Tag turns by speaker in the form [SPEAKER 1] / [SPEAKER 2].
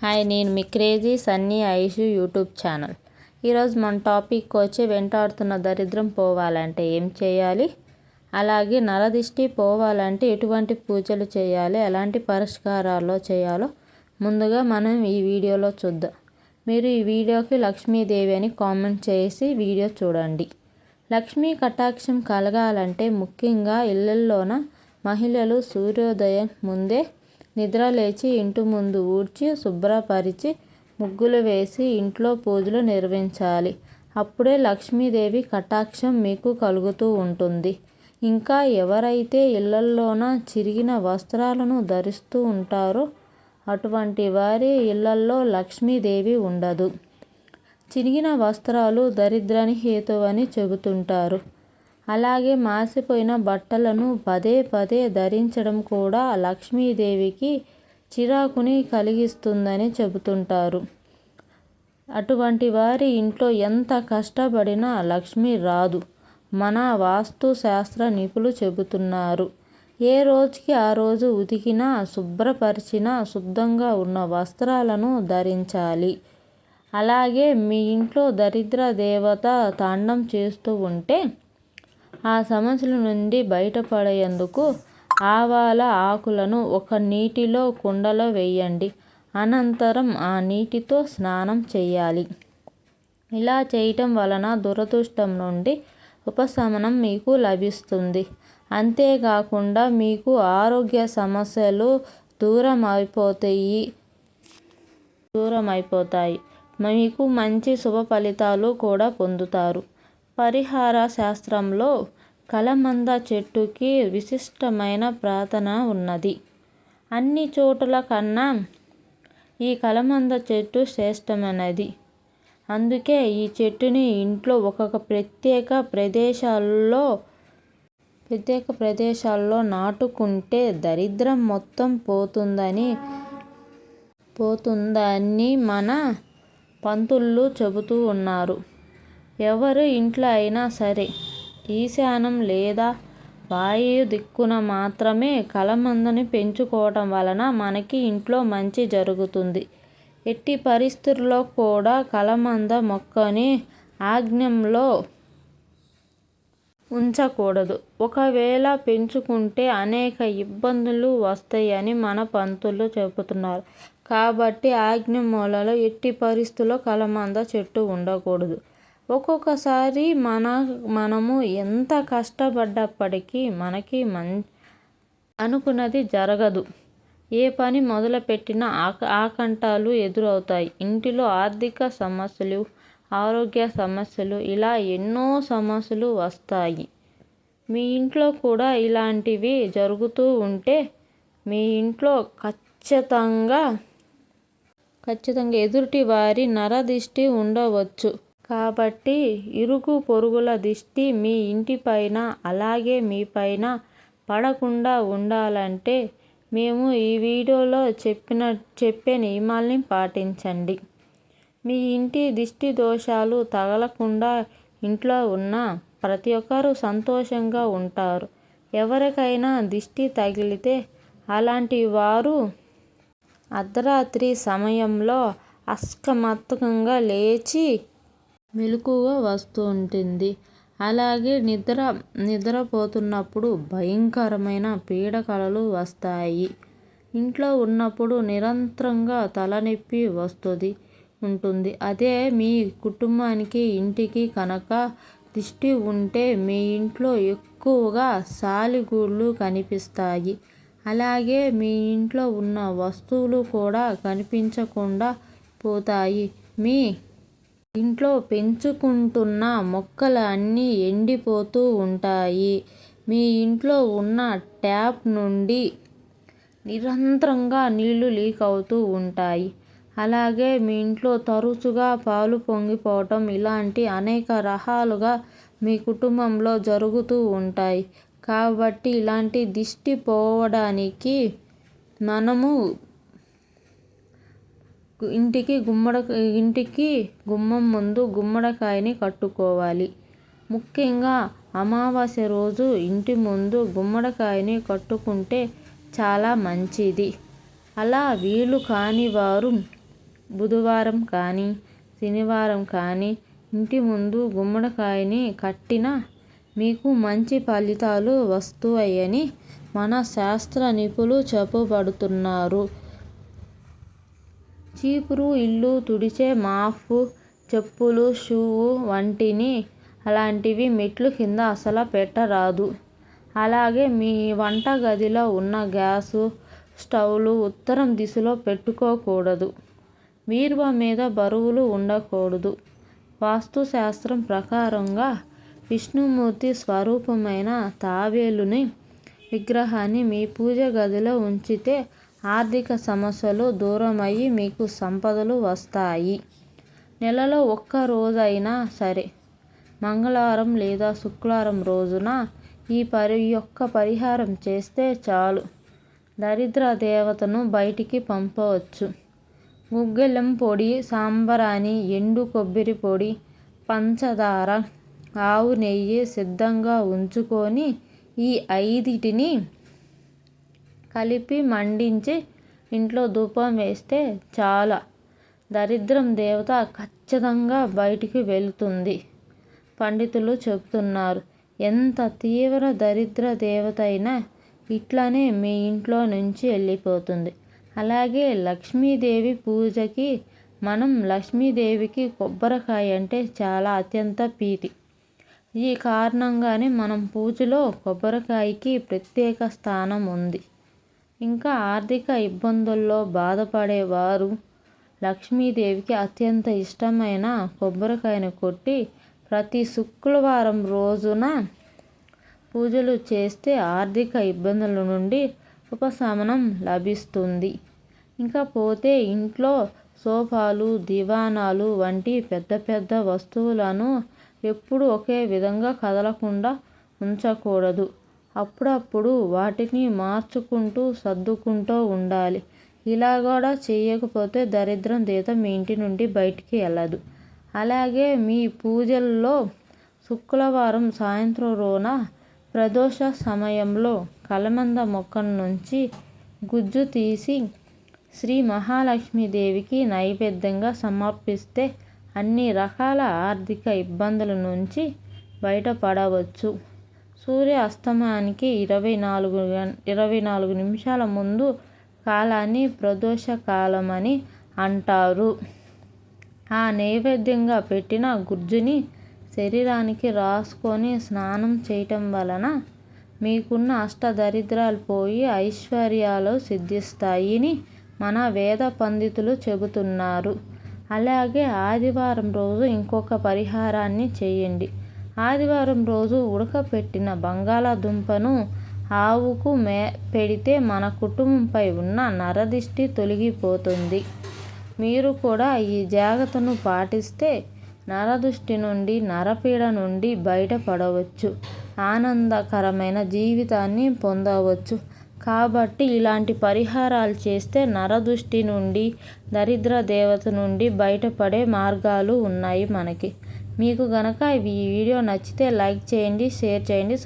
[SPEAKER 1] Hi, నేను మీ crazy Sunny Aishu YouTube channel. ఈరోజు మన టాపిక్ వచ్చి వెంటాడుతున్న దరిద్రం పోవాలంటే ఏం చేయాలి, అలాగే నరదిష్టి పోవాలంటే ఎటువంటి పూజలు చేయాలి, ఎలాంటి పరిష్కారాలు చేయాలో ముందుగా మనం ఈ వీడియోలో చూద్దాం. మీరు ఈ వీడియోకి లక్ష్మీదేవి అని కామెంట్ చేసి వీడియో చూడండి. లక్ష్మీ కటాక్షం కలగాలంటే ముఖ్యంగా ఇళ్లల్లోన మహిళలు సూర్యోదయం ముందే నిద్ర లేచి ఇంటి ముందు ఊడ్చి శుభ్రపరిచి ముగ్గులు వేసి ఇంట్లో పూజలు నిర్వహించాలి. అప్పుడే లక్ష్మీదేవి కటాక్షం మీకు కలుగుతూ ఉంటుంది. ఇంకా ఎవరైతే ఇళ్లల్లోన చిరిగిన వస్త్రాలను ధరిస్తూ ఉంటారో అటువంటి వారి ఇళ్లల్లో లక్ష్మీదేవి ఉండదు. చిరిగిన వస్త్రాలు దరిద్రాని హేతువని చెబుతుంటారు. అలాగే మాసిపోయిన బట్టలను పదే పదే ధరించడం కూడా లక్ష్మీదేవికి చిరాకుని కలిగిస్తుందని చెబుతుంటారు. అటువంటి వారి ఇంట్లో ఎంత కష్టపడినా లక్ష్మి రాదు. మన వాస్తు శాస్త్ర నిపుణులు చెబుతున్నారు. ఏ రోజుకి ఆ రోజు ఉతికిన, శుభ్రపరిచిన, శుద్ధంగా ఉన్న వస్త్రాలను ధరించాలి. అలాగే మీ ఇంట్లో దరిద్ర దేవత తాండం చేస్తూ ఉంటే ఆ సమస్యల నుండి బయటపడేందుకు ఆవాల ఆకులను ఒక నీటిలో కుండలో వేయండి. అనంతరం ఆ నీటితో స్నానం చేయాలి. ఇలా చేయటం వలన దురదృష్టం నుండి ఉపశమనం మీకు లభిస్తుంది. అంతేకాకుండా మీకు ఆరోగ్య సమస్యలు దూరం అయిపోతాయి. మీకు మంచి శుభ ఫలితాలు కూడా పొందుతారు. పరిహార శాస్త్రంలో కలమంద చెట్టుకి విశిష్టమైన ప్రార్థన ఉన్నది. అన్ని చోటుల కన్నా ఈ కలమంద చెట్టు శ్రేష్టమైనది. అందుకే ఈ చెట్టుని ఇంట్లో ఒక్కొక్క ప్రత్యేక ప్రదేశాల్లో నాటుకుంటే దరిద్రం మొత్తం పోతుందని మన పంతులు చెబుతూ ఉన్నారు. ఎవరి ఇంట్లో అయినా సరే ఈశాన్యం లేదా వాయు దిక్కున మాత్రమే కలమందని పెంచుకోవటం వలన మనకి ఇంట్లో మంచి జరుగుతుంది. ఎట్టి పరిస్థితుల్లో కూడా కలమంద మొక్కని ఆగ్నేయంలో ఉంచకూడదు. ఒకవేళ పెంచుకుంటే అనేక ఇబ్బందులు వస్తాయని మన పంతులు చెబుతున్నారు. కాబట్టి ఆగ్నేయ మూలలో ఎట్టి పరిస్థితుల్లో కలమంద చెట్టు ఉండకూడదు. ఒక్కొక్కసారి మనము ఎంత కష్టపడ్డప్పటికీ మనకి అనుకున్నది జరగదు. ఏ పని మొదలుపెట్టినా ఆకంఠాలు ఎదురవుతాయి. ఇంటిలో ఆర్థిక సమస్యలు, ఆరోగ్య సమస్యలు, ఇలా ఎన్నో సమస్యలు వస్తాయి. మీ ఇంట్లో కూడా ఇలాంటివి జరుగుతూ ఉంటే మీ ఇంట్లో ఖచ్చితంగా ఎదుటి వారి నరదిష్టి ఉండవచ్చు. కాబట్టి ఇరుగు పొరుగుల దిష్టి మీ ఇంటిపైన అలాగే మీపైన పడకుండా ఉండాలంటే మేము ఈ వీడియోలో చెప్పే నియమాల్ని పాటించండి. మీ ఇంటి దిష్టి దోషాలు తగలకుండా ఇంట్లో ఉన్న ప్రతి ఒక్కరూ సంతోషంగా ఉంటారు. ఎవరికైనా దిష్టి తగిలితే అలాంటి వారు అర్ధరాత్రి సమయంలో అకస్మాత్తుగా లేచి మెలకువ వస్తూ ఉంటుంది. అలాగే నిద్రపోతున్నప్పుడు భయంకరమైన పీడకలలు వస్తాయి. ఇంట్లో ఉన్నప్పుడు నిరంతరంగా తలనొప్పి వస్తూ ఉంటుంది. అదే మీ కుటుంబానికి ఇంటికి కనుక దిష్టి ఉంటే మీ ఇంట్లో ఎక్కువగా సాలెగూళ్ళు కనిపిస్తాయి. అలాగే మీ ఇంట్లో ఉన్న వస్తువులు కూడా కనిపించకుండా పోతాయి. మీ ఇంట్లో పెంచుకుంటున్న మొక్కలు అన్నీ ఎండిపోతూ ఉంటాయి. మీ ఇంట్లో ఉన్న ట్యాప్ నుండి నిరంతరంగా నీళ్లు లీక్ అవుతూ ఉంటాయి. అలాగే మీ ఇంట్లో తరచుగా పాలు పొంగిపోవటం ఇలాంటి అనేక రకాలుగా మీ కుటుంబంలో జరుగుతూ ఉంటాయి. కాబట్టి ఇలాంటి దిష్టి పోవడానికి మనము ఇంటికి గుమ్మం ముందు గుమ్మడికాయని కట్టుకోవాలి. ముఖ్యంగా అమావాస్య రోజు ఇంటి ముందు గుమ్మడికాయని కట్టుకుంటే చాలా మంచిది. అలా వీలు కాని వారు బుధవారం కానీ శనివారం కానీ ఇంటి ముందు గుమ్మడికాయని కట్టినా మీకు మంచి ఫలితాలు వస్తాయని మన శాస్త్ర నిపుణులు చెప్పబడుతున్నారు. చీపురు, ఇల్లు తుడిచే మాప్, చెప్పులు, షూ వంటిని అలాంటివి మెట్లు కింద అసలు పెట్టరాదు. అలాగే మీ వంట గదిలో ఉన్న గ్యాసు స్టవ్లు ఉత్తరం దిశలో పెట్టుకోకూడదు. బీరువా మీద బరువులు ఉండకూడదు. వాస్తుశాస్త్రం ప్రకారంగా విష్ణుమూర్తి స్వరూపమైన తాబేలుని విగ్రహాన్ని మీ పూజ గదిలో ఉంచితే ఆర్థిక సమస్యలు దూరమయ్యి మీకు సంపదలు వస్తాయి. నెలలో ఒక్క రోజైనా సరే మంగళవారం లేదా శుక్రవారం రోజున ఈ యొక్క పరిహారం చేస్తే చాలు దరిద్ర దేవతను బయటికి పంపవచ్చు. గుగ్గిలం పొడి, సాంబ్రాణి, ఎండు కొబ్బరి పొడి, పంచదార, ఆవు నెయ్యి సిద్ధంగా ఉంచుకొని ఈ 5టిని కలిపి మండించి ఇంట్లో ధూపం వేస్తే చాలా దరిద్రం దేవత ఖచ్చితంగా బయటికి వెళ్తుంది. పండితులు చెబుతున్నారు. ఎంత తీవ్ర దరిద్ర దేవత అయినా ఇట్లనే మీ ఇంట్లో నుంచి వెళ్ళిపోతుంది. అలాగే లక్ష్మీదేవి పూజకి మనం లక్ష్మీదేవికి కొబ్బరికాయ అంటే చాలా అత్యంత ప్రీతి. ఈ కారణంగానే మనం పూజలో కొబ్బరికాయకి ప్రత్యేక స్థానం ఉంది. ఇంకా ఆర్థిక ఇబ్బందుల్లో బాధపడేవారు లక్ష్మీదేవికి అత్యంత ఇష్టమైన కొబ్బరికాయను కొట్టి ప్రతి శుక్రవారం రోజున పూజలు చేస్తే ఆర్థిక ఇబ్బందుల నుండి ఉపశమనం లభిస్తుంది. ఇంకా పోతే ఇంట్లో సోఫాలు, దివానాలు వంటి పెద్ద పెద్ద వస్తువులను ఎప్పుడు ఒకే విధంగా కదలకుండా ఉంచకూడదు. అప్పుడప్పుడు వాటిని మార్చుకుంటూ సర్దుకుంటూ ఉండాలి. ఇలా కూడా చేయకపోతే దరిద్రం దేవత మీ ఇంటి నుండి బయటికి వెళ్ళదు. అలాగే మీ పూజల్లో శుక్రవారం సాయంత్రం రోజున ప్రదోష సమయంలో కలమంద మొక్క నుంచి గుజ్జు తీసి శ్రీ మహాలక్ష్మీదేవికి నైవేద్యంగా సమర్పిస్తే అన్ని రకాల ఆర్థిక ఇబ్బందుల నుంచి బయటపడవచ్చు. సూర్య అస్తమయానికి 24 నిమిషాల ముందు కాలాన్ని ప్రదోష కాలం అని అంటారు. ఆ నైవేద్యంగా పెట్టిన గుజ్జుని శరీరానికి రాసుకొని స్నానం చేయటం వలన మీకున్న అష్టదరిద్రాలు పోయి ఐశ్వర్యాలు సిద్ధిస్తాయని మన వేద పండితులు చెబుతున్నారు. అలాగే ఆదివారం రోజు ఇంకొక పరిహారాన్ని చేయండి. ఆదివారం రోజు ఉడకపెట్టిన బంగాళాదుంపను ఆవుకు పెడితే మన కుటుంబంపై ఉన్న నరదిష్టి తొలగిపోతుంది. మీరు కూడా ఈ జాగ్రత్తను పాటిస్తే నరదృష్టి నుండి, నరపీడ నుండి బయటపడవచ్చు. ఆనందకరమైన జీవితాన్ని పొందవచ్చు. కాబట్టి ఇలాంటి పరిహారాలు చేస్తే నరదృష్టి నుండి, దరిద్ర దేవత నుండి బయటపడే మార్గాలు ఉన్నాయి మనకి. మీకు గనక ఈ వీడియో నచ్చితే లైక్ చేయండి, షేర్ చేయండి,